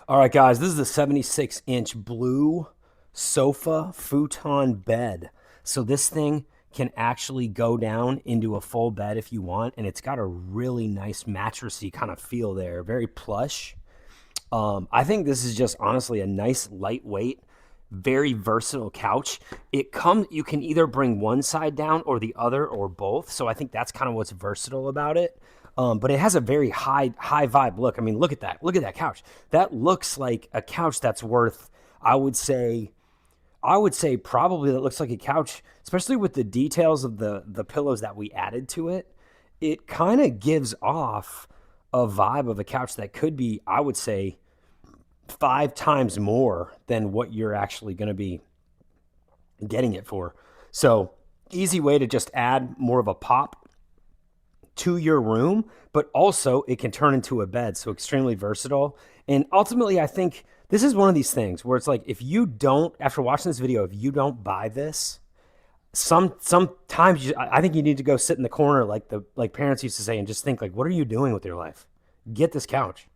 All right, guys, this is the 76-inch blue sofa futon bed. So this thing can actually go down into a full bed if you want, and it's got a really nice mattressy kind of feel there, very plush. I think this is just honestly a nice lightweight, very versatile couch. You can either bring one side down or the other or both. So I think that's kind of what's versatile about it. But it has a very high vibe look. I mean, look at that. Look at that couch. That looks like a couch that's worth, I would say, probably that looks like a couch, especially with the details of the pillows that we added to it. It kind of gives off a vibe of a couch that could be, I would say, 5 times more than what you're actually going to be getting it for. So, easy way to just add more of a pop to your room, but also it can turn into a bed. So, extremely versatile. And ultimately, I think this is one of these things where it's like, if you don't, after watching this video, if you don't buy this, sometimes I think you need to go sit in the corner like parents used to say and just think like, what are you doing with your life? Get this couch.